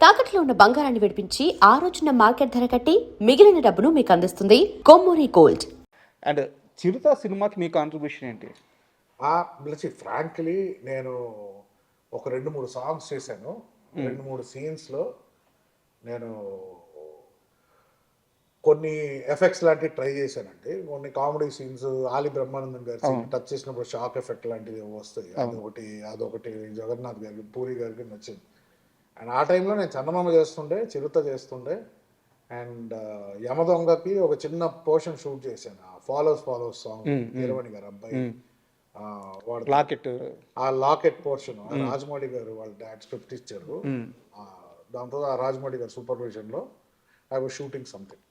తాకట్లో ఉన్న బంగారాన్ని విడిపించి ఆ రోజున మార్కెట్ ధర కట్టి మిగిలిన డబ్బును మీకు అందిస్తుంది కొమ్మూరి గోల్డ్. అండ్ చిరుత సినిమాకి మీ కాంట్రిబ్యూషన్ ఏంటి? ఫ్రాంక్లీ నేను ఒక 2-3 సాంగ్స్ చేశాను. 2-3 సీన్స్లో నేను కొన్ని ఎఫెక్ట్స్ లాంటివి ట్రై చేశానండి. కొన్ని కామెడీ సీన్స్ ఆలి బ్రహ్మానందం గారి సీన్ టచ్ చేసినప్పుడు షాక్ ఎఫెక్ట్ లాంటివి వస్తాయి. అదొకటి జగన్నాథ్ గారికి, పూరి గారికి నచ్చింది. అండ్ ఆ టైంలో నేను చందమామ చేస్తుండే, చిరుత చేస్తుండే, అండ్ యమదొంగకి ఒక చిన్న పోర్షన్ షూట్ చేశాను. ఫాలోస్ సాంగ్ వీరమణి గారు అబ్బాయి ఆ లాకెట్ పోర్షన్ రాజమౌళి గారు వాళ్ళ డాడ్ స్క్రిప్ట్ ఇచ్చారు. దాంతో ఆ రాజమౌళి గారు సూపర్విజన్లో I was shooting something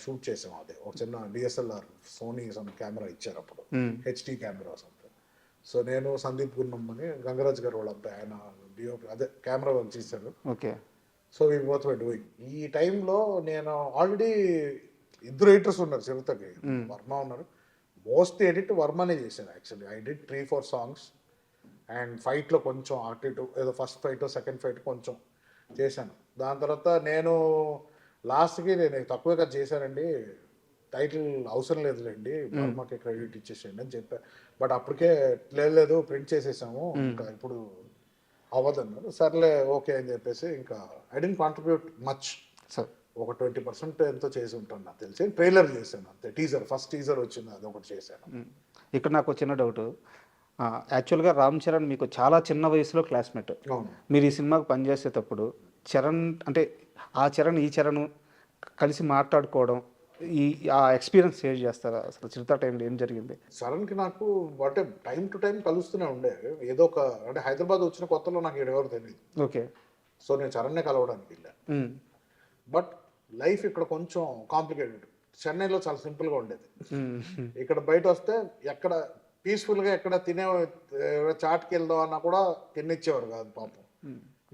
shoot చేసాం. అదే ఒక చిన్న డిఎస్ఎల్ఆర్ సోనీ కెమెరా ఇచ్చారు అప్పుడు, హెచ్డి కెమెరా సంథింగ్. సో నేను సందీప్ గున్నమ్మని గంగరాజ్ గారు వాళ్ళ అబ్బాయి, ఆయన డిఓపి అదే కెమెరా వర్క్ చేశారు. So we both were doing. ఈ టైంలో నేను ఆల్రెడీ 2 ఎడిటర్స్ ఉన్నారు చిరుతకి, వర్మ ఉన్నారు. మోస్ట్ ఎడిట్ వర్మనే చేశాను actually. I did 3-4 songs and ఫైట్లో కొంచెం అటు ఇటు ఏదో ఫస్ట్ ఫైట్ సెకండ్ ఫైట్ కొంచెం చేశాను. దాని తర్వాత నేను లాస్ట్కి నేను తక్కువగా చేశానండి, టైటిల్ అవసరం లేదులేండి, వర్మకి క్రెడిట్ ఇచ్చేసేయండి అని చెప్పాను. బట్ అప్పటికే లేదు ప్రింట్ చేసేసాము, ఇంకా ఇప్పుడు అవ్వదన్నారు. సర్లే ఓకే అని చెప్పేసి ఇంకా ఐ డెంట్ కాంట్రిబ్యూట్ మచ్. ఒక 20% ఎంతో చేసి ఉంటాను నాకు తెలిసి. ట్రైలర్ చేశాను అంతే, ఫస్ట్ టీజర్ వచ్చింది, అది ఒకటి చేశాను. ఇక్కడ నాకు చిన్న డౌట్. యాక్చువల్గా రామ్ చరణ్ మీకు చాలా చిన్న వయసులో క్లాస్మేట్. మీరు ఈ సినిమాకి పనిచేసేటప్పుడు చరణ్ అంటే ఆ చరణ్ ఈ చరణ్ కలిసి మాట్లాడుకోవడం, ఆ ఎక్స్పీరియన్స్ షేర్ చేస్తారా? అసలు చిరుత టైంలో ఏం జరిగింది? చరణ్కి నాకు అంటే టైం టు టైం కలుస్తూనే ఉండే. ఏదో ఒక అంటే హైదరాబాద్ వచ్చిన కొత్తలో నాకు ఎవరు తెలియదు. ఓకే. సో నేను చరణ్నే కలవడానికి వెళ్ళాను. బట్ లైఫ్ ఇక్కడ కొంచెం కాంప్లికేటెడ్. చెన్నైలో చాలా సింపుల్గా ఉండేది. ఇక్కడ బయట వస్తే ఎక్కడ పీస్ఫుల్గా ఎక్కడ చాట్కి వెళ్దాం అన్నా కూడా తినిచ్చేవారు కాదు పాపం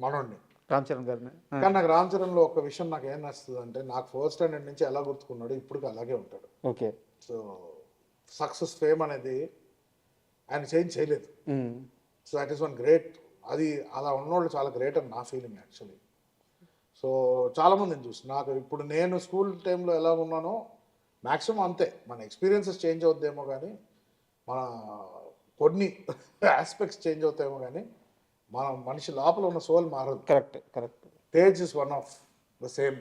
మనోడిని, రామ్ చరణ్ గారిని. కానీ నాకు రామ్ చరణ్లో ఒక విషయం నాకు ఏం నచ్చుతుంది అంటే, నాకు 4th స్టాండర్డ్ నుంచి ఎలా గుర్తుకున్నాడు ఇప్పుడు అలాగే ఉంటాడు. ఓకే. సో సక్సెస్ ఫేమ్ అనేది ఆయన చేంజ్ చేయలేదు. So that is one great. అది అలా ఉన్నోళ్ళు చాలా గ్రేట్ అని నా ఫీలింగ్ యాక్చువల్లీ. సో చాలామందిని చూసి నాకు ఇప్పుడు నేను స్కూల్ టైంలో ఎలా ఉన్నానో మ్యాక్సిమం అంతే. మన ఎక్స్పీరియన్సెస్ చేంజ్ అవుద్దేమో కానీ, మన కొన్ని ఆస్పెక్ట్స్ చేంజ్ అవుతాయేమో కానీ మన మనిషి లోపల ఉన్న సోల్ మారదు. Correct. Tej is one of the same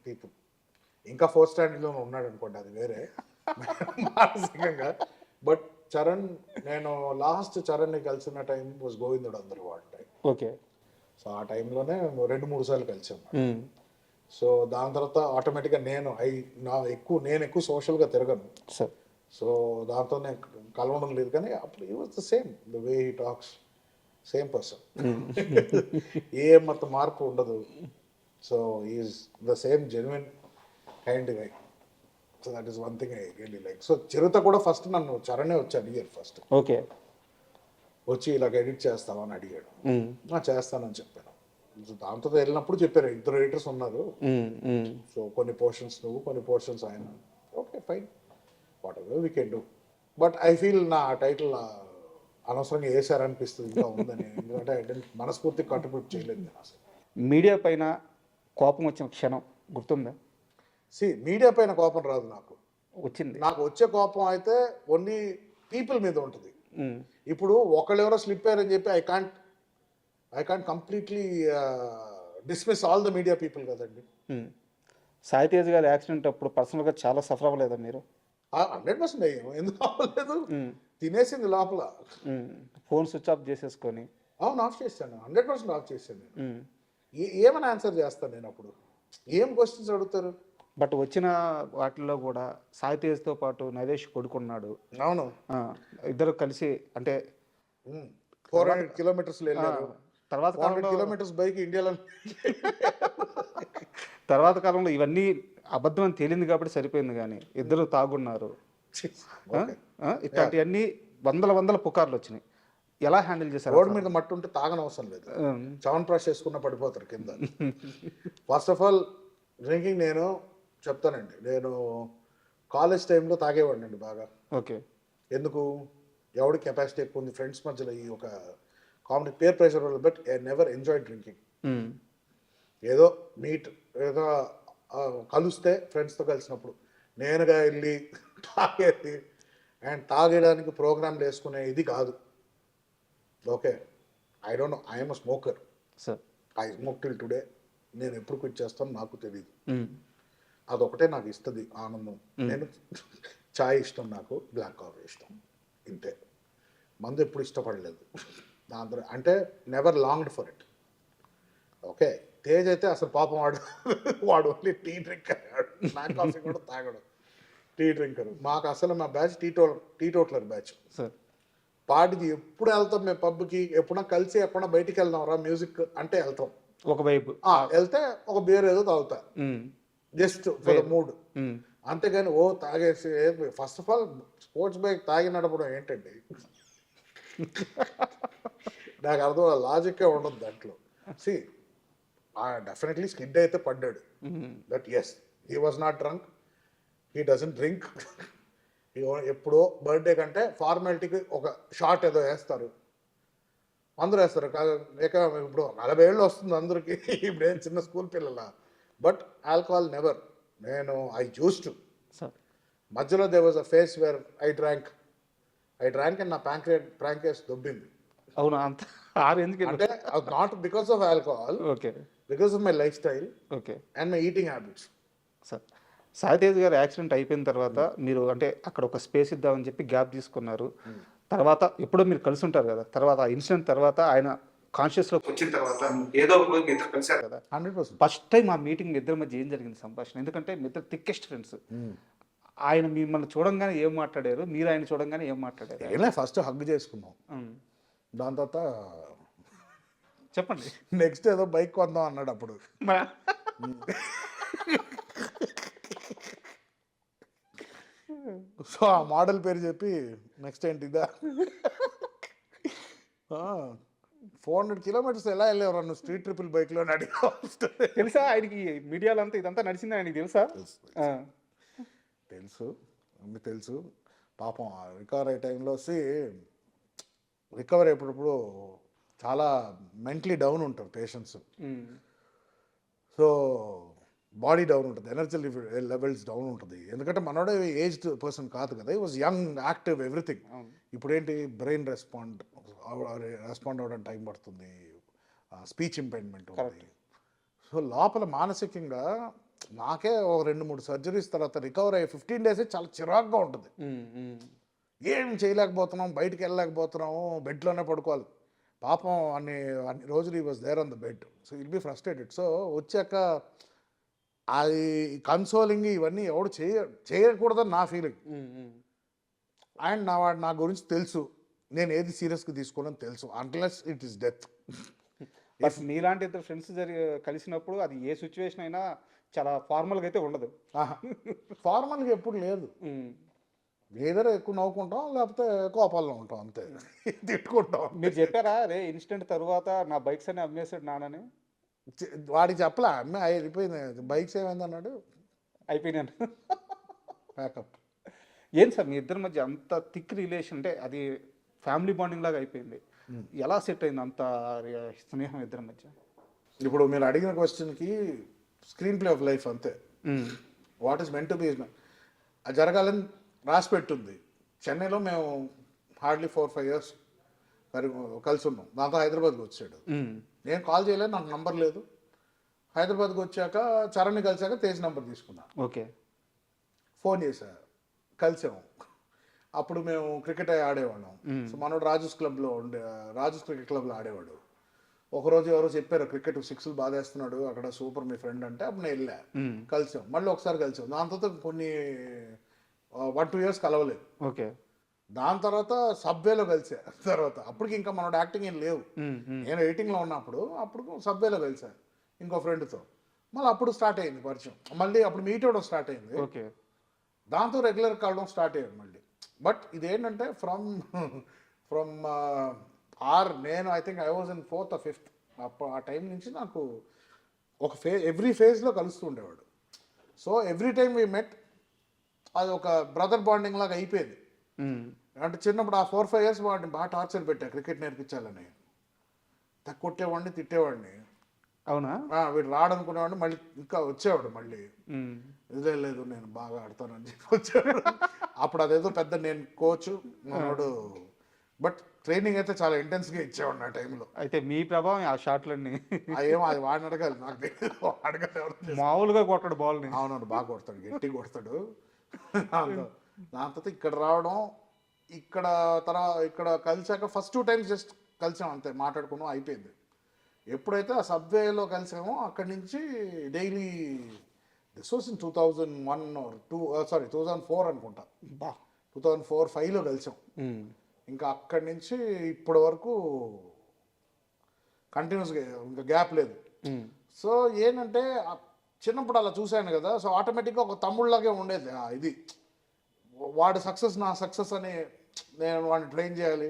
people. ఇంకా 4th స్టాండర్డ్లో ఉన్నాడు అనుకోండి, అది వేరే మానసికంగా. బట్ చరణ్, నేను లాస్ట్ చరణ్ని కలిసిన టైం వాజ్ గోవిందుడు అందరు వాడి టైం. ఓకే. సో ఆ టైంలోనే 2-3 సార్లు కలిసాం. సో దాని తర్వాత ఆటోమేటిక్గా నేను ఎక్కువ సోషల్గా తిరగను. సో దాంతో నేను కలవడం లేదు. కానీ అప్పుడు he was the same, the way he talks, same person. మొత్తం మార్పు ఉండదు. So is the same genuine kind guy. So that is one thing I really like. So Chirutha కూడా ఫస్ట్ నన్ను చరణే వచ్చి అడిగారు ఫస్ట్. ఓకే. వచ్చి ఇలాగ ఎడిట్ చేస్తామని అడిగాడు. చేస్తానని చెప్పాను. దాంతో వెళ్ళినప్పుడు చెప్పారు 2 ఎడిటర్స్ ఉన్నారు, సో కొన్ని పోర్షన్స్ నువ్వు, కొన్ని పోర్షన్స్ ఆయన. Okay fine, what ever we can do. But I feel నా టైటిల్ అనవసరంగా వేసారనిపిస్తుంది ఇంకా ఉందని. ఎందుకంటే మనస్ఫూర్తి కాంట్రిబ్యూట్ చేయలేదు నేను అసలు. మీడియా పైన కోపం వచ్చిన క్షణం గుర్తుందా? మీడియా పైన కోపం రాదు నాకు. వచ్చింది. నాకు వచ్చే కోపం అయితే ఓన్లీ పీపుల్ మీద ఉంటుంది. ఇప్పుడు ఒకళ్ళెవరో స్లిప్ అయ్యారని చెప్పి I can't completely dismiss all the media people కదండి. సాయి తేజ్ గారి యాక్సిడెంట్ అప్పుడు పర్సనల్గా చాలా సఫర్ అవ్వలేదా మీరు? 100% అయ్యాము. ఎందుకు అవ్వలేదు? తినేసింది లోపల. ఫోన్ స్విచ్ ఆఫ్ చేసేసుకొని. అవును, ఆఫ్ చేశాను. 100% ఆఫ్ చేశాను నేను. ఏమని ఆన్సర్ చేస్తాను నేను అప్పుడు? ఏం క్వశ్చన్స్ అడుగుతారు? బట్ వచ్చిన వాటిల్లో కూడా సాయి తేజ్తో పాటు నరేష్ కొడుకున్నాడు. అవును, ఇద్దరు కలిసి అంటే 400 కిలోమీటర్స్ వెళ్ళారు. తర్వాత 400 కిలోమీటర్స్ బైక్ ఇండియాలో. తర్వాత కాలంలో ఇవన్నీ అబద్ధం అని తేలింది కాబట్టి సరిపోయింది, కానీ ఇద్దరు తాగున్నారు. ఇట్లాంటివన్నీ వందల పుకార్లు వచ్చినాయి. ఎలా హ్యాండిల్ చేశారు? రోడ్ మీద మట్టి ఉంటే తాగనవసరం లేదు, చవన్ బ్రష్ చేసుకున్న పడిపోతారు కింద. ఫస్ట్ ఆఫ్ ఆల్ డ్రింకింగ్ నేను చెప్తానండి, నేను కాలేజ్ టైంలో తాగేవాడిని అండి బాగా. ఓకే. ఎందుకు? ఎవడి కెపాసిటీ ఎక్కువ ఉంది ఫ్రెండ్స్ మధ్యలో, ఈ ఒక కామెడీ పేర్ ప్రెషర్ వల్ల. But I never enjoy drinking. ఏదో ఏదో కలిస్తే ఫ్రెండ్స్తో కలిసినప్పుడు నేనుగా వెళ్ళి తాగేది అండ్ తాగేయడానికి ప్రోగ్రాంలు వేసుకునే ఇది కాదు. Okay, I don't know, I'm a smoker, sir I smoke till today. నేను ఎప్పుడు క్విట్ చేస్తాను నాకు తెలియదు. అదొకటే నాకు ఇస్తుంది ఆనందం. నేను చాయ్ ఇష్టం, నాకు బ్లాక్ కాఫీ ఇష్టం, ఇంతే. మందు ఎప్పుడు ఇష్టపడలేదు దాంతో, అంటే never longed for it. Okay, Tej అయితే అసలు పాపం వాడు only tea drinker, black coffee కూడా తాగడు, టీ డ్రింకర్. మాకు అసలు మా బ్యాచ్ టీటోట్లర్ బ్యాచ్. సార్ పార్టీకి ఎప్పుడు వెళ్తాం మేము పబ్కి, ఎప్పుడన్నా కలిసి ఎప్పుడన్నా బయటికి వెళ్దాం రా మ్యూజిక్ అంటే వెళ్తాం. ఒక వైపు వెళ్తే ఒక బీర్ ఏదో తాగుతా, జస్ట్ ఫర్ ద మూడ్. అంతేగాని ఓ తాగేసి, first of all sports bike తాగి నడపడం ఏంటండి, నాకు అర్థం లాజిక్కే ఉండదు దాంట్లో. సి డెఫినెట్లీ స్కిడ్ అయితే పడ్డాడు, but as he was not drunk, he doesn't drink. ఎప్పుడో బర్త్డే కంటే ఫార్మాలిటీకి ఒక షార్ట్ ఏదో వేస్తారు, అందరూ వేస్తారు. లేక ఇప్పుడు 40 ఏళ్ళు వస్తుంది అందరికి, ఇప్పుడు ఏం చిన్న స్కూల్ పిల్లల. But alcohol never. నేను ఐ యూస్ టు. మధ్యలో they was a face where I drank and నా ప్రాంకేస్ దొబ్బింది. అవునా, అంత అంటే not because of alcohol, okay, because of my life style okay, and my eating habits. Sir Sai Tej గారు accident అయిపోయిన తర్వాత మీరు అంటే అక్కడ ఒక స్పేస్ ఇద్దామని చెప్పి గ్యాప్ తీసుకున్నారు. తర్వాత ఎప్పుడో మీరు కలిసి ఉంటారు కదా, తర్వాత ఆ ఇన్సిడెంట్ తర్వాత ఆయన కాన్షియస్లోకి వచ్చిన తర్వాత ఏదో ఒక రోజు మీ ఇద్దరు కలిసారు కదా, 100%. ఫస్ట్ టైం ఆ మీటింగ్ ఇద్దరి మధ్య ఏం జరిగింది సంభాషణ? ఎందుకంటే మీ ఇద్దరు థిక్కెస్ట్ ఫ్రెండ్స్. ఆయన మిమ్మల్ని చూడంగానే ఏం మాట్లాడారు, మీరు ఆయన చూడంగానే ఏం మాట్లాడారు? ఏమైనా ఫస్ట్ హగ్ చేసుకున్నాం, దాని తర్వాత చెప్పండి. నెక్స్ట్ ఏదో బైక్ కొందాం అన్నాడు అప్పుడు. సో ఆ మోడల్ పేరు చెప్పి నెక్స్ట్ ఏంటి ఇదా, 400 కిలోమీటర్స్ ఎలా వెళ్ళేవారు నువ్వు స్ట్రీట్ ట్రిపుల్ బైక్లో అడిగా. తెలుసా ఆయనకి మీడియాలో అంతా ఇదంతా నడిచింది ఆయనకి తెలుసా? తెలుసు. పాపం రికవర్ అయ్యే టైంలో రికవర్ అయ్యేటప్పుడు చాలా మెంటలీ డౌన్ ఉంటారు పేషెంట్స్. సో బాడీ డౌన్ ఉంటుంది, ఎనర్జీ లెవెల్స్ డౌన్ ఉంటుంది. ఎందుకంటే మనోడే ఏజ్డ్ పర్సన్ కాదు కదా, ఈ వాజ్ యంగ్, యాక్టివ్, ఎవ్రీథింగ్. ఇప్పుడేంటి బ్రెయిన్ రెస్పాండ్ అవ్వడానికి టైం పడుతుంది, స్పీచ్ ఇంపైర్మెంట్ ఉంది. సో లోపల మానసికంగా నాకే ఒక 2-3 సర్జరీస్ తర్వాత రికవర్ అయ్యే 15 డేసే చాలా చిరాకుగా ఉంటుంది. ఏం చేయలేకపోతున్నాం, బయటికి వెళ్ళలేకపోతున్నాము, బెడ్లోనే పడుకోవాలి. పాపం అన్ని రోజులు ఈ was there on the bed. So will be frustrated. So వచ్చాక అది కన్సోలింగ్ ఇవన్నీ ఎవడు చేయకూడదని నా ఫీలింగ్. అండ్ నా గురించి తెలుసు, నేను ఏది సీరియస్గా తీసుకోవాలని తెలుసు, unless it is death. But మీలాంటి ఇద్దరు ఫ్రెండ్స్ కలిసినప్పుడు అది ఏ సిచ్యువేషన్ అయినా చాలా ఫార్మల్గా అయితే ఉండదు. ఫార్మల్గా ఎప్పుడు లేదు, ఏదైనా ఎక్కువ నవ్వుకుంటాం, లేకపోతే కోపాల్లో ఉంటాం, అంతే. తిట్టుకుంటాం. మీరు చెప్పారా రే ఇన్సిడెంట్ తర్వాత నా బైక్స్ అని అమ్మేసాడు నాన్నని? వాడికి చెప్పలే, అమ్మాయి అయిపోయింది, బైక్స్ ఏమైంది అన్నాడు, అయిపోయినాను, ప్యాకప్. ఏం సార్ మీ ఇద్దరి మధ్య అంత థిక్ రిలేషన్, అంటే అది ఫ్యామిలీ బాండింగ్ లాగా అయిపోయింది, ఎలా సెట్ అయింది అంత స్నేహం ఇద్దరి మధ్య? ఇప్పుడు మీరు అడిగిన క్వశ్చన్కి స్క్రీన్ ప్లే ఆఫ్ లైఫ్ అంతే. What is meant to be అది జరగాలని రాసి పెట్టుంది. చెన్నైలో మేము హార్డ్లీ 4-5 years కలిసి ఉన్నాం. దాంతో హైదరాబాద్కి వచ్చాడు, నేను కాల్ చేయలేదు, నాకు నంబర్ లేదు. హైదరాబాద్కి వచ్చాక చరణ్ని కలిసాక తేజ్ నెంబర్ తీసుకున్నా, ఓకే, ఫోన్ చేశా, కలిసాము. అప్పుడు మేము క్రికెట్ ఆడేవాళ్ళం. సో మనోడు రాజూస్ క్రికెట్ క్లబ్లో ఆడేవాడు. ఒకరోజు ఎవరో చెప్పారు క్రికెట్ 6లు బాగా వేస్తున్నాడు అక్కడ, సూపర్ మీ ఫ్రెండ్ అంటే, అప్పుడు నేను వెళ్ళా, కలిసాం, మళ్ళీ ఒకసారి కలిసాం. దాని తర్వాత కొన్ని 1-2 years కలవలేదు. ఓకే, దాని తర్వాత సబ్వేలో కలిసా. తర్వాత అప్పటికి ఇంకా మనోడు యాక్టింగ్ ఏం లేవు, నేను ఎడిటింగ్లో ఉన్నప్పుడు అప్పుడు సబ్వేలో కలిసా ఇంకో ఫ్రెండ్తో. మళ్ళీ అప్పుడు స్టార్ట్ అయింది పరిచయం, మళ్ళీ అప్పుడు మీట్ అవ్వడం స్టార్ట్ అయింది. ఓకే, దాంతో రెగ్యులర్ కలవడం స్టార్ట్ అయ్యాడు మళ్ళీ. బట్ ఇదేంటంటే ఫ్రమ్ నేను I think I was in 4th or 5th. అప్పుడు ఆ టైం నుంచి నాకు ఒక ఎవ్రీ ఫేజ్లో కలుస్తూ ఉండేవాడు. So every time we met, అది ఒక బ్రదర్ బాండింగ్ లాగా అయిపోయింది. అంటే చిన్నప్పుడు ఆ 4-5 years వాడిని బాగా టార్చర్ పెట్టా క్రికెట్ నేర్పించాలని, కొట్టేవాడిని, తిట్టేవాడిని. అవునా? వీడు రాడనుకునేవాడు, మళ్ళీ ఇంకా వచ్చేవాడు మళ్ళీ. ఉమ్. ఇదే లేదు నేను బాగా ఆడతానని చెప్పి వచ్చాడు. అప్పుడు అదేదో పెద్ద నేను కోచ్ మనోడు, బట్ ట్రైనింగ్ అయితే చాలా ఇంటెన్స్గా ఇచ్చేవాడు ఆ టైంలో. అయితే మీ ప్రభావం ఆ షాట్లన్నీ ఏమో అది వాడిని అడగాలి, నాకు తెలియదు. అడగాలి ఎవరు. మామూలుగా కొట్టడు బాల్ని. అవునవును, బాగా కొడతాడు, గట్టి కొడతాడు. దాంతో దాని తర్వాత ఇక్కడ రావడం, ఇక్కడ ఇక్కడ కలిసాక ఫస్ట్ 2 times జస్ట్ కలిసాం అంతే, మాట్లాడుకున్నాం, అయిపోయింది. ఎప్పుడైతే ఆ సబ్వేలో కలిసామో అక్కడి నుంచి daily, this was in 2001 or 2004 అనుకుంటా. 2004-5లో కలిసాం. ఇంకా అక్కడి నుంచి ఇప్పటి వరకు కంటిన్యూస్గా, ఇంకా గ్యాప్ లేదు. సో ఏంటంటే చిన్నప్పుడు అలా చూశాను కదా, సో ఆటోమేటిక్గా ఒక తమ్ముళ్ళలాగే ఉండేది. ఇది వాడు సక్సెస్ నా సక్సెస్ అని నేను వాడిని ట్రైన్ చేయాలి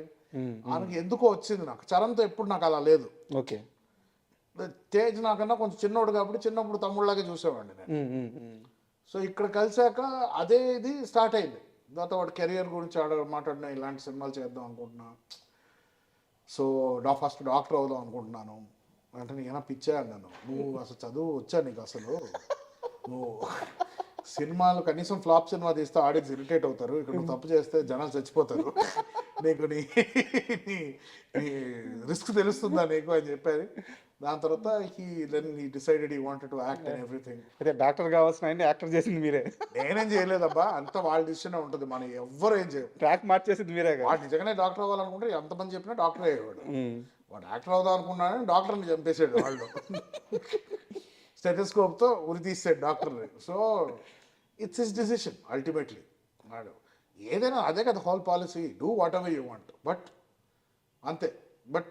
ఆయనకి ఎందుకో వచ్చింది. నాకు చరణ్తో ఎప్పుడు నాకు అలా లేదు. ఓకే. తేజ్ నాకన్నా కొంచెం చిన్నోడు కాబట్టి చిన్నప్పుడు తమ్ముళ్ళలాగే చూసేవాడిని నేను. సో ఇక్కడ కలిసాక అదే ఇది స్టార్ట్ అయింది. దాంతో వాడు కెరియర్ గురించి మాట్లాడినా, ఇలాంటి సినిమాలు చేద్దాం అనుకుంటున్నా, సో ఫస్ట్ డాక్టర్ అవుదాం అనుకుంటున్నాను అంటే, నేనా పిచ్చా అన్నాను. నువ్వు అసలు చదువు వచ్చా నీకు? అసలు నువ్వు సినిమాలు కనీసం ఫ్లాప్ సినిమా తీస్తే ఆడియన్స్ ఇరిటేట్ అవుతారు, ఇక్కడ నువ్వు తప్పు చేస్తే జనాలు చచ్చిపోతారు, నీకు నీ రిస్క్ తెలుస్తుందా నీకు అని చెప్పారు. దాని తర్వాత he decided he wanted to act and everything. అయితే డాక్టర్ కావాల్సిన యాక్టర్ చేసింది మీరే? నేనేం చేయలేదబ్బా, అంతా వాళ్ళ డిసిషన్ ఉంటుంది, మనం ఎవ్వరు ఏం చేయరు. ట్రాక్ మార్చేసింది మీరే? వాడు నిజంగానే డాక్టర్ అవ్వాలనుకుంటే ఎంతమంది చెప్పినా డాక్టర్ అయ్యేవాడు. వాడు యాక్టర్ అవుదాం అనుకున్నాడని డాక్టర్ని చంపేసాడు వాళ్ళు. స్టెథోస్కోప్తో ఉరి తీసాడు డాక్టర్ని. So it's his decision ultimately. వాడు ఏదైనా అదే కదా whole policy, do what ever you want, but అంతే, బట్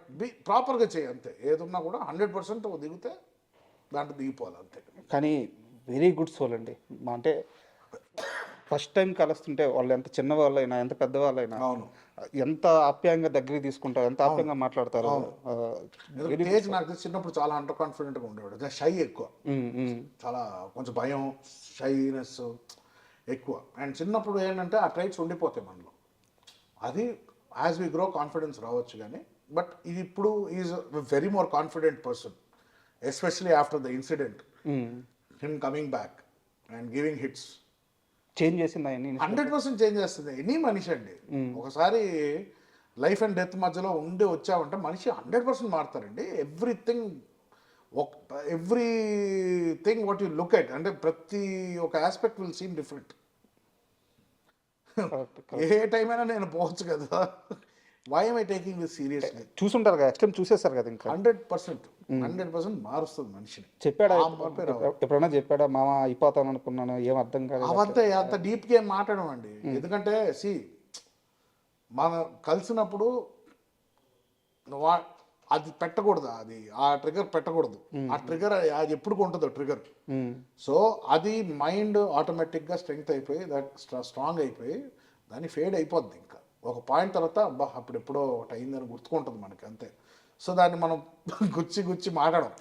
ప్రాపర్గా చేయి అంతే. ఏదున్నా కూడా 100% దిగితే దాంట్లో దిగిపోవాలి అంతే. కానీ వెరీ గుడ్ సోల్ అండి. అంటే ఫస్ట్ టైం కలుస్తుంటే వాళ్ళు ఎంత చిన్న వాళ్ళైనా ఎంత పెద్దవాళ్ళైనా అవును, ఎంత ఆప్యాయంగా దగ్గరికి తీసుకుంటారు, ఎంత ఆప్యాయంగా మాట్లాడతారు. తేజ్ నాకు చిన్నప్పుడు చాలా అండర్ కాన్ఫిడెంట్గా ఉండేవాడు, షై ఎక్కువ, చాలా కొంచెం భయం, షైనెస్ ఎక్కువ. అండ్ చిన్నప్పుడు ఏంటంటే ఆ ట్రైట్స్ ఉండిపోతాయి మనలో. అది యాజ్ వి గ్రో కాన్ఫిడెన్స్ రావచ్చు కానీ, బట్ ఇది ఇప్పుడు is very more confident person, especially after the incident, him coming back and giving hits. Change చేసింది 100% చేంజ్ చేస్తుంది ఎనీ మనిషి అండి. ఒకసారి లైఫ్ అండ్ డెత్ మధ్యలో ఉండి వచ్చామంటే మనిషి 100% మారుతారండి. Everything what you look at, అంటే ప్రతి ఒక ఆస్పెక్ట్ విల్ సీమ్ డిఫరెంట్. ఏ టైం అయినా నేను పోవచ్చు కదా, why am I taking this seriously? చూసుంటారు కదా, నెక్స్ట్ టైం చూసేస్తారు కదా. ఇంకా 100% మారుస్తుంది మనిషిని. చెప్పాడా ఎప్పుడైనా? చెప్పాడా మామ అయిపోతాను అనుకున్నాను, ఏం అర్థం కాదు? అవంతా అంత డీప్గా ఏం మాట్లాడమండి. ఎందుకంటే మనం కలిసినప్పుడు అది పెట్టకూడదు, అది ఆ ట్రిగర్ పెట్టకూడదు. ఆ ట్రిగర్ అది ఎప్పుడు ఉంటుందో ట్రిగర్. సో అది మైండ్ ఆటోమేటిక్గా స్ట్రెంగ్త్ అయిపోయి, స్ట్రాంగ్ అయిపోయి దాన్ని ఫేడ్ అయిపోద్ది. ఇంకా ఒక పాయింట్ తర్వాత అబ్బా అప్పుడు ఎప్పుడో ఒకటి అయిందని గుర్తుకుంటుంది మనకి అంతే. సో దాన్ని మనం గుచ్చి మాట్లాడం,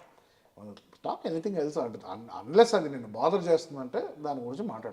టాక్ ఎనీథింగ్ ఎల్స్ అంటే, అన్లెస్ అది నేను బాదర్ చేస్తుందంటే దాని గురించి మాట్లాడతాను.